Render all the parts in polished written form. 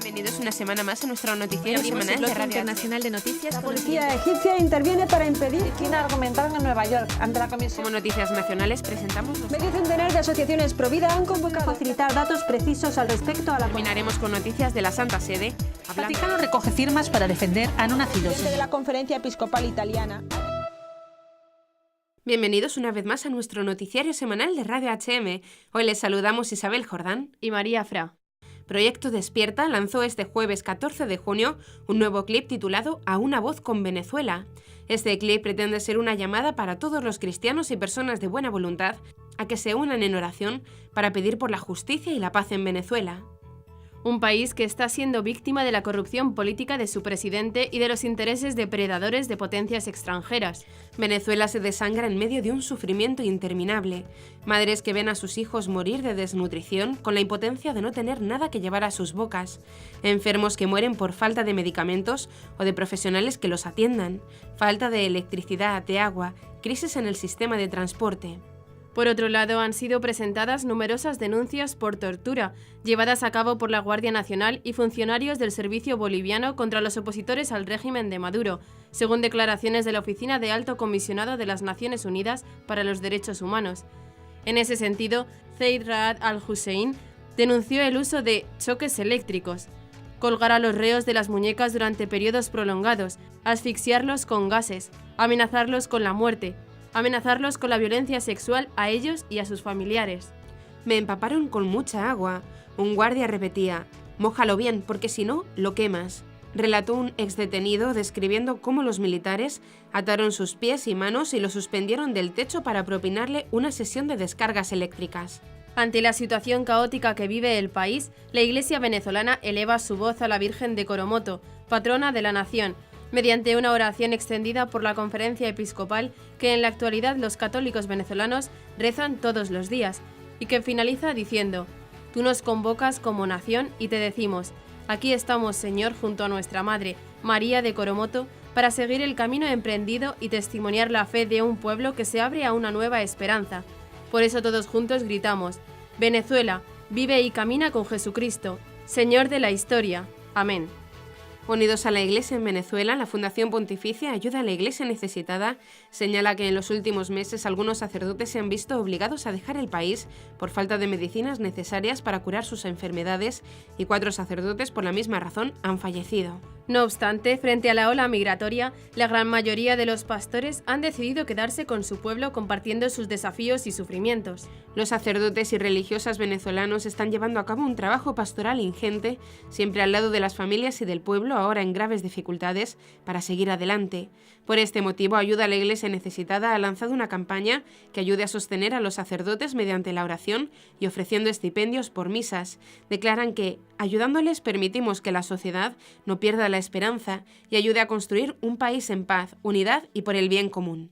Bienvenidos una semana más a nuestro noticiero semanal de Radio Internacional de Noticias. La policía egipcia interviene para impedir que argumentaron en Nueva York ante la comisión. Como noticias nacionales presentamos Medio centenar de asociaciones pro vida han convocado a facilitar datos precisos al respecto a la... Terminaremos con noticias de la Santa Sede. El Vaticano recoge firmas para defender a no nacidos. de la Conferencia Episcopal Italiana. Bienvenidos una vez más a nuestro noticiario semanal de Radio HM. Hoy les saludamos Isabel Jordán y María Fra. Proyecto Despierta lanzó este jueves 14 de junio un nuevo clip titulado A una voz con Venezuela. Este clip pretende ser una llamada para todos los cristianos y personas de buena voluntad a que se unan en oración para pedir por la justicia y la paz en Venezuela. Un país que está siendo víctima de la corrupción política de su presidente y de los intereses depredadores de potencias extranjeras. Venezuela se desangra en medio de un sufrimiento interminable. Madres que ven a sus hijos morir de desnutrición con la impotencia de no tener nada que llevar a sus bocas. Enfermos que mueren por falta de medicamentos o de profesionales que los atiendan. Falta de electricidad, de agua, crisis en el sistema de transporte. Por otro lado, han sido presentadas numerosas denuncias por tortura, llevadas a cabo por la Guardia Nacional y funcionarios del servicio boliviano contra los opositores al régimen de Maduro, según declaraciones de la Oficina de Alto Comisionado de las Naciones Unidas para los Derechos Humanos. En ese sentido, Zeid Raad al-Hussein denunció el uso de choques eléctricos, colgar a los reos de las muñecas durante periodos prolongados, asfixiarlos con gases, amenazarlos con la muerte, amenazarlos con la violencia sexual a ellos y a sus familiares. Me empaparon con mucha agua. Un guardia repetía, mójalo bien porque si no, lo quemas. Relató un exdetenido describiendo cómo los militares ataron sus pies y manos y lo suspendieron del techo para propinarle una sesión de descargas eléctricas. Ante la situación caótica que vive el país, la Iglesia venezolana eleva su voz a la Virgen de Coromoto, patrona de la nación, mediante una oración extendida por la Conferencia Episcopal que en la actualidad los católicos venezolanos rezan todos los días, y que finaliza diciendo: «Tú nos convocas como nación y te decimos, aquí estamos, Señor, junto a nuestra Madre, María de Coromoto, para seguir el camino emprendido y testimoniar la fe de un pueblo que se abre a una nueva esperanza. Por eso todos juntos gritamos, Venezuela, vive y camina con Jesucristo, Señor de la historia. Amén». Unidos a la Iglesia en Venezuela, la Fundación Pontificia Ayuda a la Iglesia Necesitada señala que en los últimos meses algunos sacerdotes se han visto obligados a dejar el país por falta de medicinas necesarias para curar sus enfermedades y 4 sacerdotes por la misma razón han fallecido. No obstante, frente a la ola migratoria, la gran mayoría de los pastores han decidido quedarse con su pueblo compartiendo sus desafíos y sufrimientos. Los sacerdotes y religiosas venezolanos están llevando a cabo un trabajo pastoral ingente, siempre al lado de las familias y del pueblo ahora en graves dificultades, para seguir adelante. Por este motivo, Ayuda a la Iglesia Necesitada ha lanzado una campaña que ayude a sostener a los sacerdotes mediante la oración y ofreciendo estipendios por misas. Declaran que, ayudándoles, permitimos que la sociedad no pierda la esperanza y ayude a construir un país en paz, unidad y por el bien común.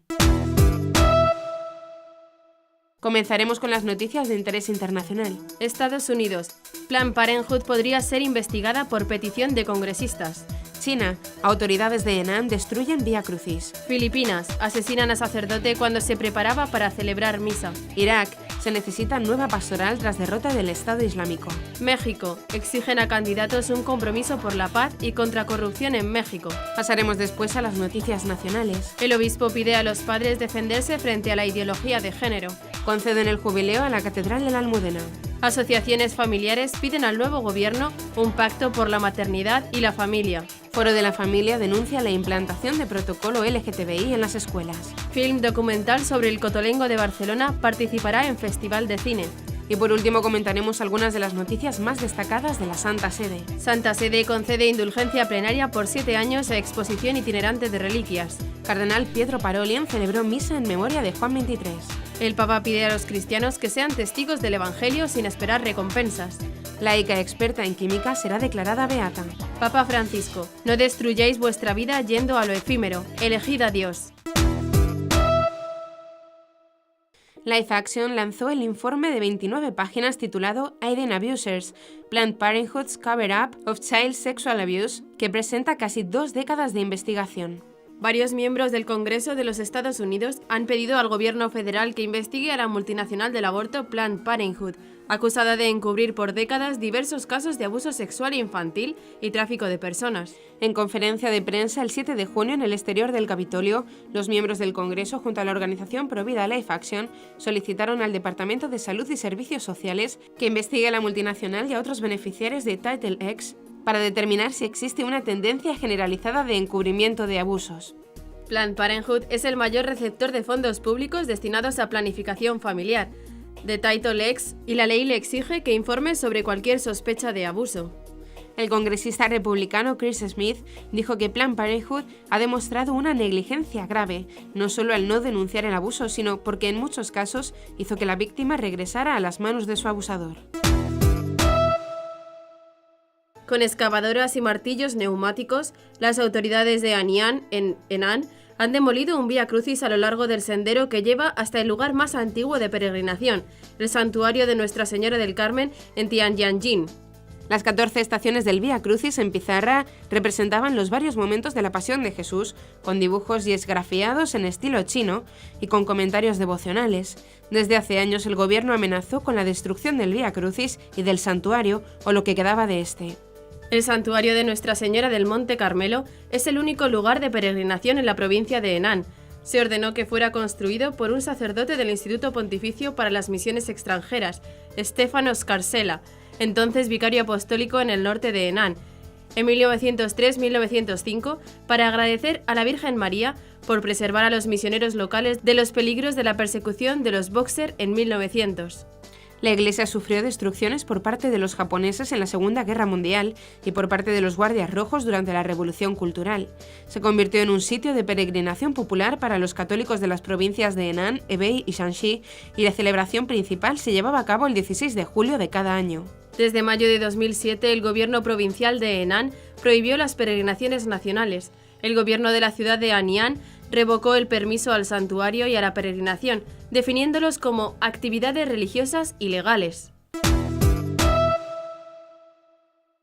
Comenzaremos con las noticias de interés internacional. Estados Unidos. Planned Parenthood podría ser investigada por petición de congresistas. China. Autoridades de Henan destruyen Vía Crucis. Filipinas. Asesinan a sacerdote cuando se preparaba para celebrar misa. Irak. Se necesita nueva pastoral tras derrota del Estado Islámico. México. Exigen a candidatos un compromiso por la paz y contra corrupción en México. Pasaremos después a las noticias nacionales. El obispo pide a los padres defenderse frente a la ideología de género. Conceden el jubileo a la Catedral de la Almudena. Asociaciones familiares piden al nuevo gobierno un pacto por la maternidad y la familia. Foro de la Familia denuncia la implantación de protocolo LGTBI en las escuelas. Film documental sobre el Cotolengo de Barcelona participará en Festival de Cine. Y por último comentaremos algunas de las noticias más destacadas de la Santa Sede. Santa Sede concede indulgencia plenaria por 7 años a exposición itinerante de reliquias. Cardenal Pietro Parolin celebró misa en memoria de Juan XXIII. El Papa pide a los cristianos que sean testigos del Evangelio sin esperar recompensas. Laica experta en química será declarada beata. Papa Francisco, no destruyáis vuestra vida yendo a lo efímero, elegid a Dios. Life Action lanzó el informe de 29 páginas titulado Hidden Abusers, Planned Parenthood's Cover-Up of Child Sexual Abuse, que presenta casi 2 décadas de investigación. Varios miembros del Congreso de los Estados Unidos han pedido al gobierno federal que investigue a la multinacional del aborto Planned Parenthood acusada de encubrir por décadas diversos casos de abuso sexual infantil y tráfico de personas. En conferencia de prensa el 7 de junio en el exterior del Capitolio, los miembros del Congreso, junto a la organización Provida Life Action, solicitaron al Departamento de Salud y Servicios Sociales que investigue a la multinacional y a otros beneficiarios de Title X para determinar si existe una tendencia generalizada de encubrimiento de abusos. Planned Parenthood es el mayor receptor de fondos públicos destinados a planificación familiar de Title X y la ley le exige que informe sobre cualquier sospecha de abuso. El congresista republicano Chris Smith dijo que Planned Parenthood ha demostrado una negligencia grave, no solo al no denunciar el abuso, sino porque en muchos casos hizo que la víctima regresara a las manos de su abusador. Con excavadoras y martillos neumáticos, las autoridades de Anian, en Henan, han demolido un vía crucis a lo largo del sendero que lleva hasta el lugar más antiguo de peregrinación, el santuario de Nuestra Señora del Carmen en Tianjin. Las 14 estaciones del Vía Crucis en pizarra representaban los varios momentos de la Pasión de Jesús, con dibujos y esgrafiados en estilo chino y con comentarios devocionales. Desde hace años el gobierno amenazó con la destrucción del Vía Crucis y del santuario o lo que quedaba de este. El santuario de Nuestra Señora del Monte Carmelo es el único lugar de peregrinación en la provincia de Henan. Se ordenó que fuera construido por un sacerdote del Instituto Pontificio para las Misiones Extranjeras, Stefano Scarsella, entonces vicario apostólico en el norte de Henan, en 1903-1905, para agradecer a la Virgen María por preservar a los misioneros locales de los peligros de la persecución de los Boxer en 1900. La iglesia sufrió destrucciones por parte de los japoneses en la Segunda Guerra Mundial y por parte de los Guardias Rojos durante la Revolución Cultural. Se convirtió en un sitio de peregrinación popular para los católicos de las provincias de Henan, Hebei y Shanxi, y la celebración principal se llevaba a cabo el 16 de julio de cada año. Desde mayo de 2007, el gobierno provincial de Henan prohibió las peregrinaciones nacionales. El gobierno de la ciudad de Anian revocó el permiso al santuario y a la peregrinación, definiéndolos como actividades religiosas ilegales.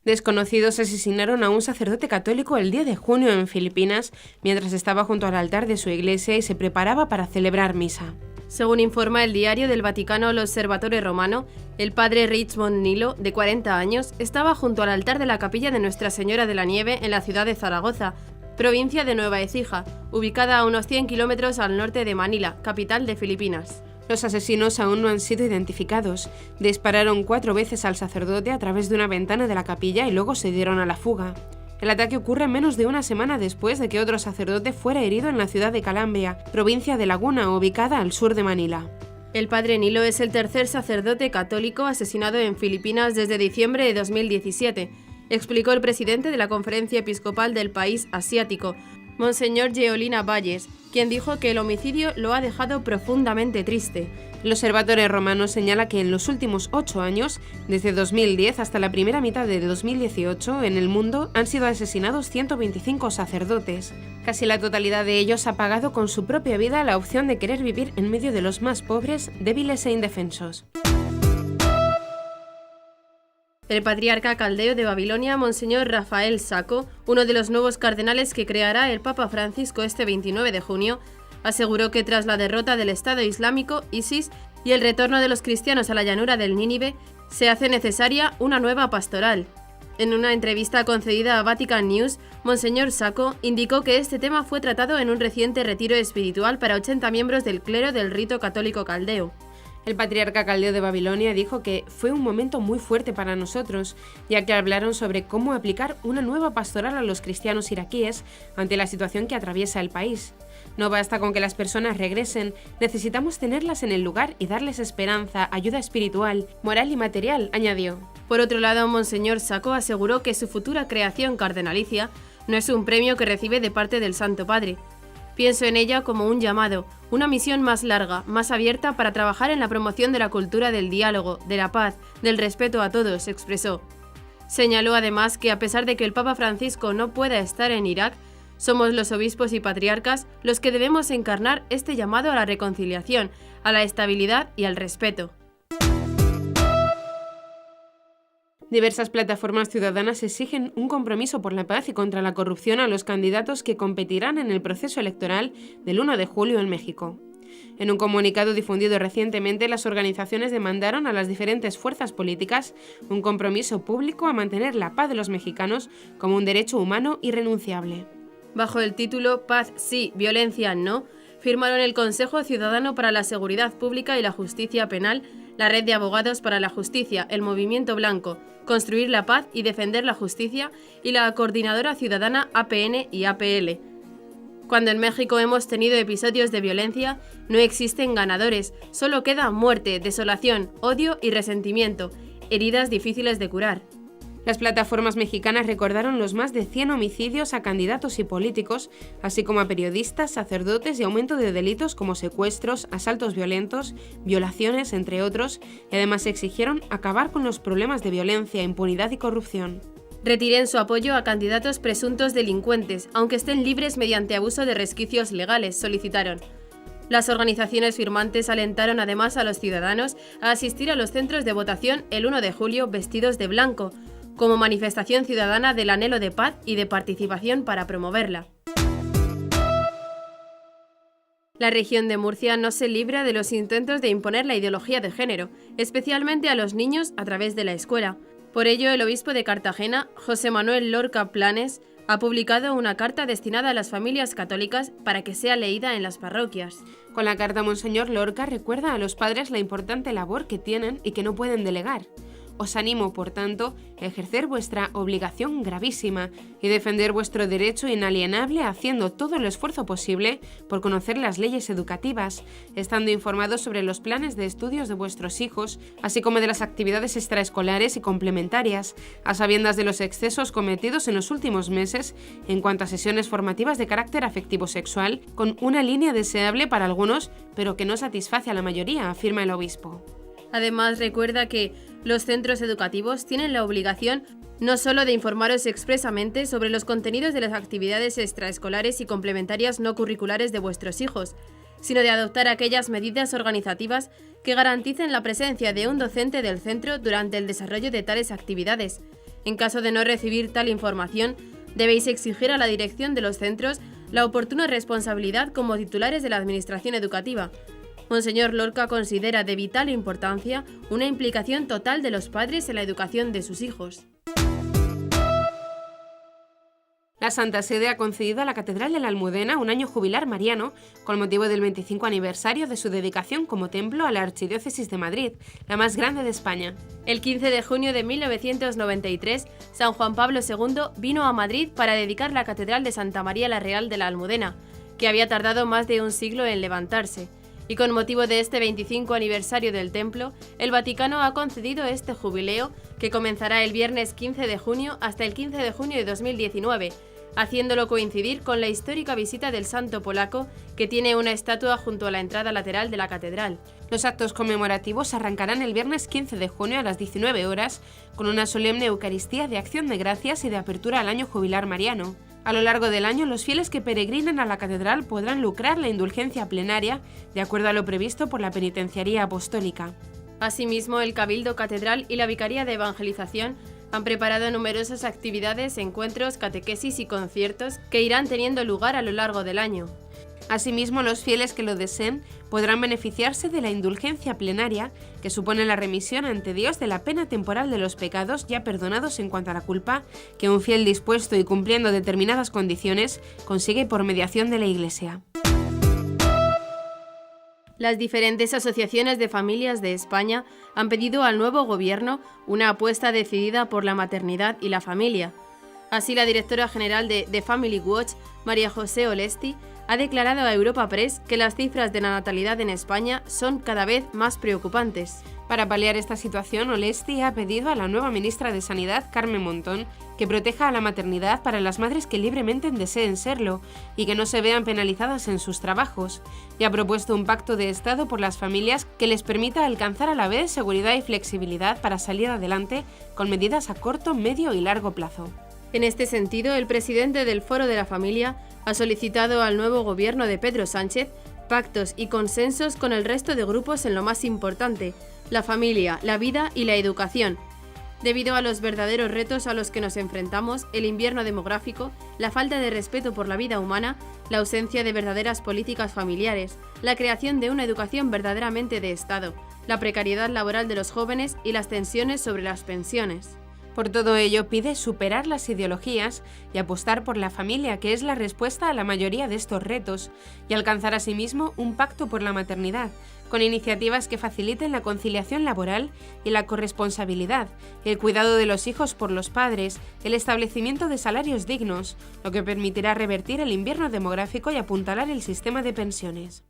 Desconocidos asesinaron a un sacerdote católico el 10 de junio en Filipinas, mientras estaba junto al altar de su iglesia y se preparaba para celebrar misa. Según informa el diario del Vaticano L'Osservatore Romano, el padre Richmond Nilo, de 40 años, estaba junto al altar de la capilla de Nuestra Señora de la Nieve en la ciudad de Zaragoza, provincia de Nueva Écija, ubicada a unos 100 kilómetros al norte de Manila, capital de Filipinas. Los asesinos aún no han sido identificados. Dispararon 4 veces al sacerdote a través de una ventana de la capilla y luego se dieron a la fuga. El ataque ocurre menos de una semana después de que otro sacerdote fuera herido en la ciudad de Calambria, provincia de Laguna, ubicada al sur de Manila. El padre Nilo es el tercer sacerdote católico asesinado en Filipinas desde diciembre de 2017, explicó el presidente de la Conferencia Episcopal del país asiático, Monseñor Geolina Valles, quien dijo que el homicidio lo ha dejado profundamente triste. El Observatorio Romano señala que en los últimos 8 años, desde 2010 hasta la primera mitad de 2018, en el mundo han sido asesinados 125 sacerdotes. Casi la totalidad de ellos ha pagado con su propia vida la opción de querer vivir en medio de los más pobres, débiles e indefensos. El patriarca caldeo de Babilonia, Monseñor Rafael Sacco, uno de los nuevos cardenales que creará el Papa Francisco este 29 de junio, aseguró que tras la derrota del Estado Islámico, ISIS, y el retorno de los cristianos a la llanura del Nínive, se hace necesaria una nueva pastoral. En una entrevista concedida a Vatican News, Monseñor Sacco indicó que este tema fue tratado en un reciente retiro espiritual para 80 miembros del clero del rito católico caldeo. El patriarca caldeo de Babilonia dijo que fue un momento muy fuerte para nosotros, ya que hablaron sobre cómo aplicar una nueva pastoral a los cristianos iraquíes ante la situación que atraviesa el país. No basta con que las personas regresen, necesitamos tenerlas en el lugar y darles esperanza, ayuda espiritual, moral y material, añadió. Por otro lado, Monseñor Sacco aseguró que su futura creación cardenalicia no es un premio que recibe de parte del Santo Padre. Pienso en ella como un llamado, una misión más larga, más abierta para trabajar en la promoción de la cultura del diálogo, de la paz, del respeto a todos, expresó. Señaló además que a pesar de que el Papa Francisco no pueda estar en Irak, somos los obispos y patriarcas los que debemos encarnar este llamado a la reconciliación, a la estabilidad y al respeto. Diversas plataformas ciudadanas exigen un compromiso por la paz y contra la corrupción a los candidatos que competirán en el proceso electoral del 1 de julio en México. En un comunicado difundido recientemente, las organizaciones demandaron a las diferentes fuerzas políticas un compromiso público a mantener la paz de los mexicanos como un derecho humano irrenunciable. Bajo el título Paz sí, violencia no, firmaron el Consejo Ciudadano para la Seguridad Pública y la Justicia Penal, la Red de Abogados para la Justicia, el Movimiento Blanco, Construir la Paz y Defender la Justicia y la Coordinadora Ciudadana APN y APL. Cuando en México hemos tenido episodios de violencia, no existen ganadores, solo queda muerte, desolación, odio y resentimiento, heridas difíciles de curar. Las plataformas mexicanas recordaron los más de 100 homicidios a candidatos y políticos, así como a periodistas, sacerdotes y aumento de delitos como secuestros, asaltos violentos, violaciones, entre otros, y además exigieron acabar con los problemas de violencia, impunidad y corrupción. Retiren su apoyo a candidatos presuntos delincuentes, aunque estén libres mediante abuso de resquicios legales, solicitaron. Las organizaciones firmantes alentaron además a los ciudadanos a asistir a los centros de votación el 1 de julio vestidos de blanco, como manifestación ciudadana del anhelo de paz y de participación para promoverla. La región de Murcia no se libra de los intentos de imponer la ideología de género, especialmente a los niños a través de la escuela. Por ello, el obispo de Cartagena, José Manuel Lorca Planes, ha publicado una carta destinada a las familias católicas para que sea leída en las parroquias. Con la carta, Monseñor Lorca recuerda a los padres la importante labor que tienen y que no pueden delegar. Os animo, por tanto, a ejercer vuestra obligación gravísima y defender vuestro derecho inalienable haciendo todo el esfuerzo posible por conocer las leyes educativas, estando informados sobre los planes de estudios de vuestros hijos, así como de las actividades extraescolares y complementarias, a sabiendas de los excesos cometidos en los últimos meses en cuanto a sesiones formativas de carácter afectivo-sexual, con una línea deseable para algunos, pero que no satisface a la mayoría, afirma el obispo. Además, recuerda que los centros educativos tienen la obligación no solo de informaros expresamente sobre los contenidos de las actividades extraescolares y complementarias no curriculares de vuestros hijos, sino de adoptar aquellas medidas organizativas que garanticen la presencia de un docente del centro durante el desarrollo de tales actividades. En caso de no recibir tal información, debéis exigir a la dirección de los centros la oportuna responsabilidad como titulares de la administración educativa. Monseñor Lorca considera de vital importancia una implicación total de los padres en la educación de sus hijos. La Santa Sede ha concedido a la Catedral de la Almudena un año jubilar mariano con motivo del 25 aniversario de su dedicación como templo a la Archidiócesis de Madrid, la más grande de España. El 15 de junio de 1993, San Juan Pablo II vino a Madrid para dedicar la Catedral de Santa María la Real de la Almudena, que había tardado más de un siglo en levantarse. Y con motivo de este 25 aniversario del templo, el Vaticano ha concedido este jubileo que comenzará el viernes 15 de junio hasta el 15 de junio de 2019, haciéndolo coincidir con la histórica visita del santo polaco, que tiene una estatua junto a la entrada lateral de la catedral. Los actos conmemorativos arrancarán el viernes 15 de junio a las 19 horas con una solemne Eucaristía de acción de gracias y de apertura al año jubilar mariano. A lo largo del año, los fieles que peregrinan a la catedral podrán lucrar la indulgencia plenaria, de acuerdo a lo previsto por la Penitenciaría Apostólica. Asimismo, el Cabildo Catedral y la Vicaría de Evangelización han preparado numerosas actividades, encuentros, catequesis y conciertos que irán teniendo lugar a lo largo del año. Asimismo, los fieles que lo deseen podrán beneficiarse de la indulgencia plenaria, que supone la remisión ante Dios de la pena temporal de los pecados ya perdonados en cuanto a la culpa, que un fiel dispuesto y cumpliendo determinadas condiciones consigue por mediación de la Iglesia. Las diferentes asociaciones de familias de España han pedido al nuevo gobierno una apuesta decidida por la maternidad y la familia. Así, la directora general de The Family Watch, María José Olesti, ha declarado a Europa Press que las cifras de la natalidad en España son cada vez más preocupantes. Para paliar esta situación, Olesti ha pedido a la nueva ministra de Sanidad, Carmen Montón, que proteja a la maternidad para las madres que libremente deseen serlo y que no se vean penalizadas en sus trabajos, y ha propuesto un pacto de Estado por las familias que les permita alcanzar a la vez seguridad y flexibilidad para salir adelante con medidas a corto, medio y largo plazo. En este sentido, el presidente del Foro de la Familia ha solicitado al nuevo gobierno de Pedro Sánchez pactos y consensos con el resto de grupos en lo más importante, la familia, la vida y la educación. Debido a los verdaderos retos a los que nos enfrentamos, el invierno demográfico, la falta de respeto por la vida humana, la ausencia de verdaderas políticas familiares, la creación de una educación verdaderamente de Estado, la precariedad laboral de los jóvenes y las tensiones sobre las pensiones. Por todo ello, pide superar las ideologías y apostar por la familia, que es la respuesta a la mayoría de estos retos, y alcanzar asimismo un pacto por la maternidad, con iniciativas que faciliten la conciliación laboral y la corresponsabilidad, el cuidado de los hijos por los padres, el establecimiento de salarios dignos, lo que permitirá revertir el invierno demográfico y apuntalar el sistema de pensiones.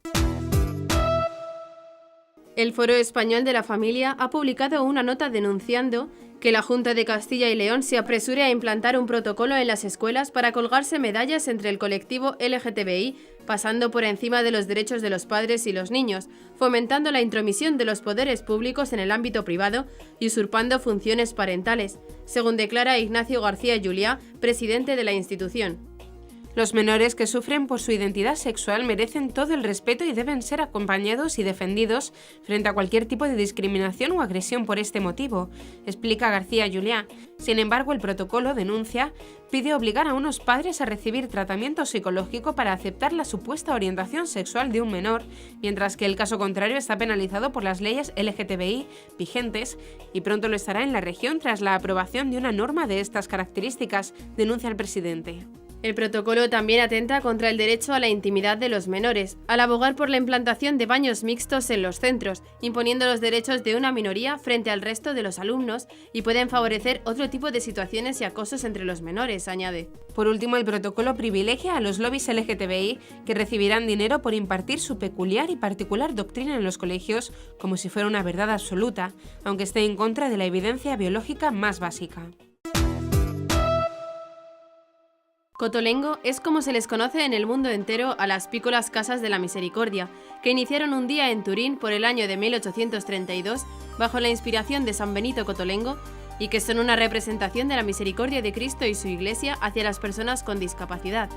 El Foro Español de la Familia ha publicado una nota denunciando que la Junta de Castilla y León se apresure a implantar un protocolo en las escuelas para colgarse medallas entre el colectivo LGTBI, pasando por encima de los derechos de los padres y los niños, fomentando la intromisión de los poderes públicos en el ámbito privado y usurpando funciones parentales, según declara Ignacio García Juliá, presidente de la institución. Los menores que sufren por su identidad sexual merecen todo el respeto y deben ser acompañados y defendidos frente a cualquier tipo de discriminación o agresión por este motivo, explica García Juliá. Sin embargo, el protocolo, denuncia, pide obligar a unos padres a recibir tratamiento psicológico para aceptar la supuesta orientación sexual de un menor, mientras que el caso contrario está penalizado por las leyes LGTBI vigentes y pronto lo estará en la región tras la aprobación de una norma de estas características, denuncia el presidente. El protocolo también atenta contra el derecho a la intimidad de los menores, al abogar por la implantación de baños mixtos en los centros, imponiendo los derechos de una minoría frente al resto de los alumnos y pueden favorecer otro tipo de situaciones y acosos entre los menores, añade. Por último, el protocolo privilegia a los lobbies LGTBI que recibirán dinero por impartir su peculiar y particular doctrina en los colegios como si fuera una verdad absoluta, aunque esté en contra de la evidencia biológica más básica. Cotolengo es como se les conoce en el mundo entero a las Pícolas Casas de la Misericordia, que iniciaron un día en Turín por el año de 1832 bajo la inspiración de San Benito Cotolengo y que son una representación de la misericordia de Cristo y su Iglesia hacia las personas con discapacidad.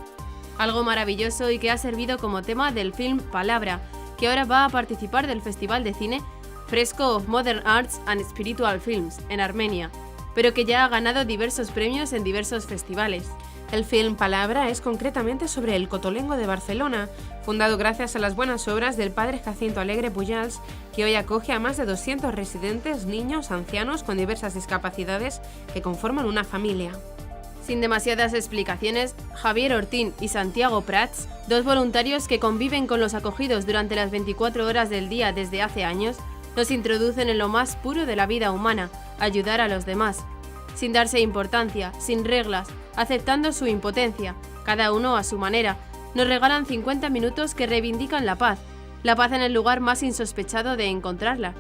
Algo maravilloso y que ha servido como tema del film Palabra, que ahora va a participar del Festival de Cine Fresco of Modern Arts and Spiritual Films en Armenia, pero que ya ha ganado diversos premios en diversos festivales. El film Palabra es concretamente sobre el Cotolengo de Barcelona, fundado gracias a las buenas obras del padre Jacinto Alegre Pujals, que hoy acoge a más de 200 residentes, niños, ancianos con diversas discapacidades que conforman una familia. Sin demasiadas explicaciones, Javier Ortín y Santiago Prats, dos voluntarios que conviven con los acogidos durante las 24 horas del día desde hace años, nos introducen en lo más puro de la vida humana, ayudar a los demás, sin darse importancia, sin reglas, aceptando su impotencia, cada uno a su manera. Nos regalan 50 minutos que reivindican la paz en el lugar más insospechado de encontrarla.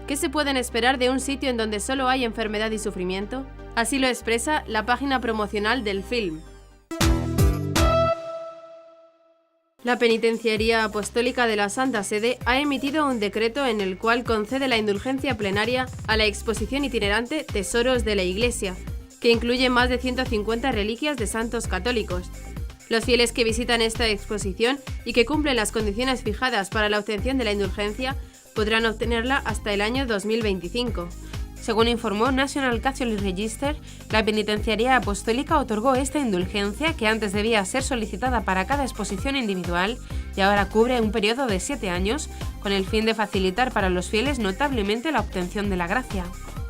¿Qué se pueden esperar de un sitio en donde solo hay enfermedad y sufrimiento? Así lo expresa la página promocional del film. La Penitenciaría Apostólica de la Santa Sede ha emitido un decreto en el cual concede la indulgencia plenaria a la exposición itinerante Tesoros de la Iglesia, que incluye más de 150 reliquias de santos católicos. Los fieles que visitan esta exposición y que cumplen las condiciones fijadas para la obtención de la indulgencia podrán obtenerla hasta el año 2025. Según informó National Catholic Register, la Penitenciaría Apostólica otorgó esta indulgencia, que antes debía ser solicitada para cada exposición individual y ahora cubre un periodo de 7 años, con el fin de facilitar para los fieles notablemente la obtención de la gracia.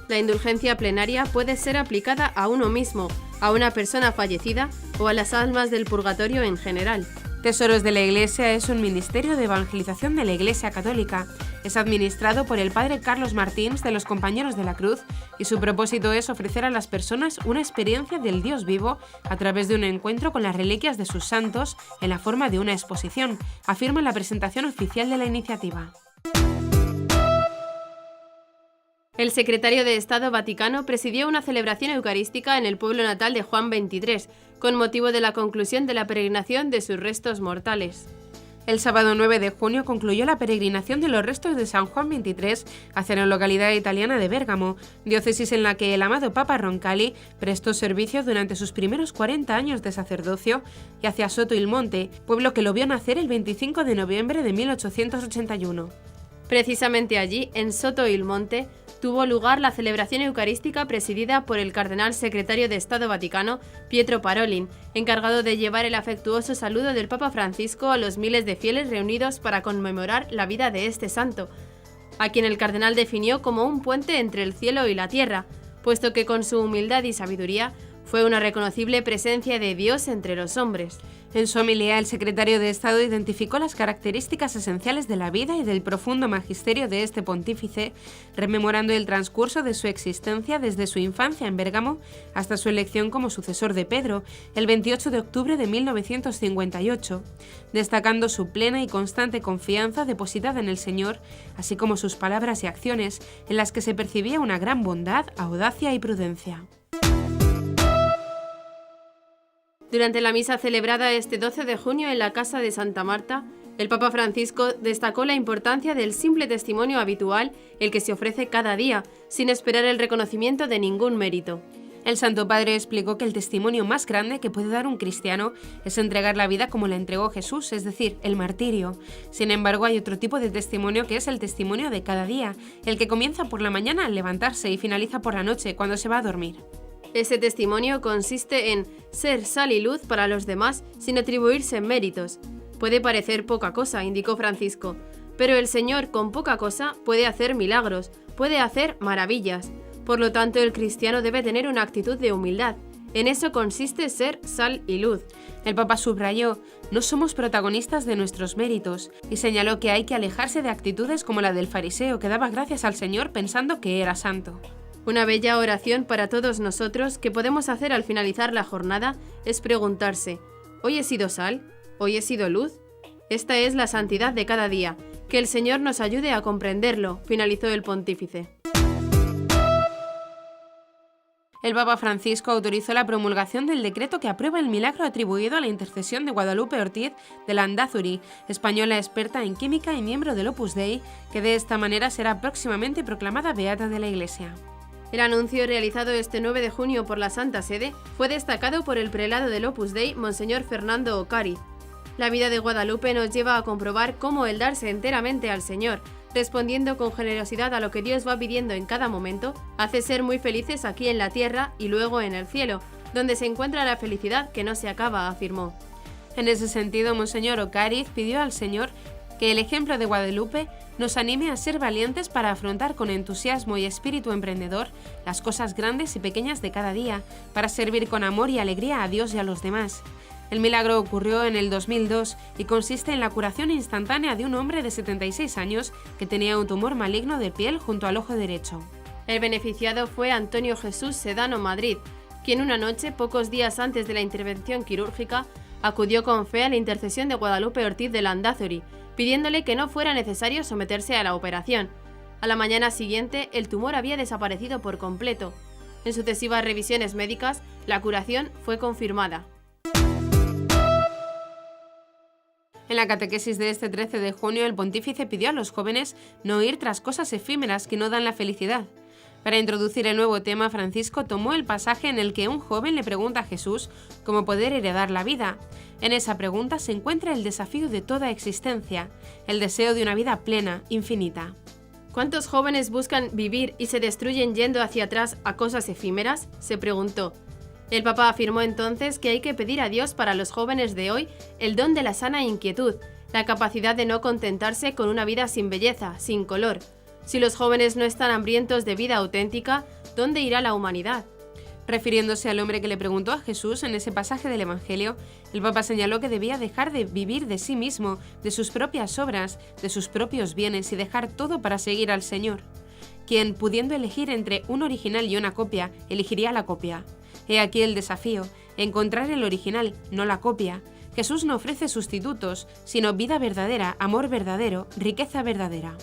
La indulgencia plenaria puede ser aplicada a uno mismo, a una persona fallecida o a las almas del purgatorio en general. Tesoros de la Iglesia es un ministerio de evangelización de la Iglesia Católica. Es administrado por el padre Carlos Martins de los Compañeros de la Cruz y su propósito es ofrecer a las personas una experiencia del Dios vivo a través de un encuentro con las reliquias de sus santos en la forma de una exposición, afirma la presentación oficial de la iniciativa. El secretario de Estado Vaticano presidió una celebración eucarística en el pueblo natal de Juan XXIII, con motivo de la conclusión de la peregrinación de sus restos mortales. El sábado 9 de junio concluyó la peregrinación de los restos de San Juan XXIII hacia la localidad italiana de Bérgamo, diócesis en la que el amado Papa Roncalli prestó servicio durante sus primeros 40 años de sacerdocio, y hacia Soto il Monte, pueblo que lo vio nacer el 25 de noviembre de 1881. Precisamente allí, en Soto il Monte, tuvo lugar la celebración eucarística presidida por el cardenal secretario de Estado Vaticano, Pietro Parolin, encargado de llevar el afectuoso saludo del Papa Francisco a los miles de fieles reunidos para conmemorar la vida de este santo, a quien el cardenal definió como un puente entre el cielo y la tierra, puesto que con su humildad y sabiduría fue una reconocible presencia de Dios entre los hombres. En su homilía, el secretario de Estado identificó las características esenciales de la vida y del profundo magisterio de este pontífice, rememorando el transcurso de su existencia desde su infancia en Bérgamo hasta su elección como sucesor de Pedro, el 28 de octubre de 1958, destacando su plena y constante confianza depositada en el Señor, así como sus palabras y acciones, en las que se percibía una gran bondad, audacia y prudencia. Durante la misa celebrada este 12 de junio en la Casa de Santa Marta, el Papa Francisco destacó la importancia del simple testimonio habitual, el que se ofrece cada día, sin esperar el reconocimiento de ningún mérito. El Santo Padre explicó que el testimonio más grande que puede dar un cristiano es entregar la vida como la entregó Jesús, es decir, el martirio. Sin embargo, hay otro tipo de testimonio que es el testimonio de cada día, el que comienza por la mañana al levantarse y finaliza por la noche cuando se va a dormir. Este testimonio consiste en ser sal y luz para los demás sin atribuirse méritos. Puede parecer poca cosa, indicó Francisco, pero el Señor con poca cosa puede hacer milagros, puede hacer maravillas. Por lo tanto, el cristiano debe tener una actitud de humildad. En eso consiste ser sal y luz. El Papa subrayó: no somos protagonistas de nuestros méritos, y señaló que hay que alejarse de actitudes como la del fariseo que daba gracias al Señor pensando que era santo. Una bella oración para todos nosotros que podemos hacer al finalizar la jornada es preguntarse: ¿hoy he sido sal? ¿Hoy he sido luz? Esta es la santidad de cada día. Que el Señor nos ayude a comprenderlo, finalizó el pontífice. El Papa Francisco autorizó la promulgación del decreto que aprueba el milagro atribuido a la intercesión de Guadalupe Ortiz de Landázuri, española experta en química y miembro del Opus Dei, que de esta manera será próximamente proclamada beata de la Iglesia. El anuncio realizado este 9 de junio por la Santa Sede fue destacado por el prelado del Opus Dei, Monseñor Fernando Ocari. La vida de Guadalupe nos lleva a comprobar cómo el darse enteramente al Señor, respondiendo con generosidad a lo que Dios va pidiendo en cada momento, hace ser muy felices aquí en la tierra y luego en el cielo, donde se encuentra la felicidad que no se acaba, afirmó. En ese sentido, Monseñor Ocariz pidió al Señor que el ejemplo de Guadalupe nos anime a ser valientes para afrontar con entusiasmo y espíritu emprendedor las cosas grandes y pequeñas de cada día, para servir con amor y alegría a Dios y a los demás. El milagro ocurrió en el 2002 y consiste en la curación instantánea de un hombre de 76 años que tenía un tumor maligno de piel junto al ojo derecho. El beneficiado fue Antonio Jesús Sedano Madrid, quien una noche, pocos días antes de la intervención quirúrgica, acudió con fe a la intercesión de Guadalupe Ortiz de Landázuri, pidiéndole que no fuera necesario someterse a la operación. A la mañana siguiente, el tumor había desaparecido por completo. En sucesivas revisiones médicas, la curación fue confirmada. En la catequesis de este 13 de junio, el pontífice pidió a los jóvenes no ir tras cosas efímeras que no dan la felicidad. Para introducir el nuevo tema, Francisco tomó el pasaje en el que un joven le pregunta a Jesús cómo poder heredar la vida. En esa pregunta se encuentra el desafío de toda existencia, el deseo de una vida plena, infinita. ¿Cuántos jóvenes buscan vivir y se destruyen yendo hacia atrás a cosas efímeras?, se preguntó. El Papa afirmó entonces que hay que pedir a Dios para los jóvenes de hoy el don de la sana inquietud, la capacidad de no contentarse con una vida sin belleza, sin color. Si los jóvenes no están hambrientos de vida auténtica, ¿dónde irá la humanidad? Refiriéndose al hombre que le preguntó a Jesús en ese pasaje del Evangelio, el Papa señaló que debía dejar de vivir de sí mismo, de sus propias obras, de sus propios bienes y dejar todo para seguir al Señor. Quien, pudiendo elegir entre un original y una copia, elegiría la copia. He aquí el desafío, encontrar el original, no la copia. Jesús no ofrece sustitutos, sino vida verdadera, amor verdadero, riqueza verdadera.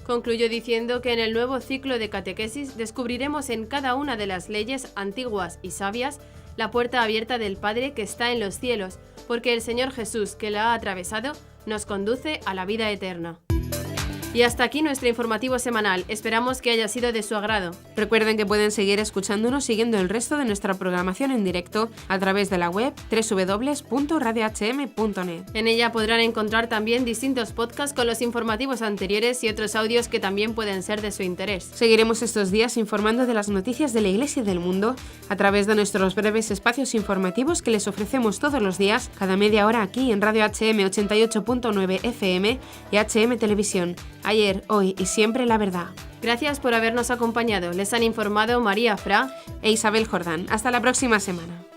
Concluyó diciendo que en el nuevo ciclo de catequesis descubriremos en cada una de las leyes antiguas y sabias la puerta abierta del Padre que está en los cielos, porque el Señor Jesús, que la ha atravesado, nos conduce a la vida eterna. Y hasta aquí nuestro informativo semanal. Esperamos que haya sido de su agrado. Recuerden que pueden seguir escuchándonos siguiendo el resto de nuestra programación en directo a través de la web www.radiohm.net. En ella podrán encontrar también distintos podcasts con los informativos anteriores y otros audios que también pueden ser de su interés. Seguiremos estos días informando de las noticias de la Iglesia y del mundo a través de nuestros breves espacios informativos que les ofrecemos todos los días, cada media hora aquí en Radio HM 88.9 FM y HM Televisión. Ayer, hoy y siempre la verdad. Gracias por habernos acompañado. Les han informado María Fra e Isabel Jordán. Hasta la próxima semana.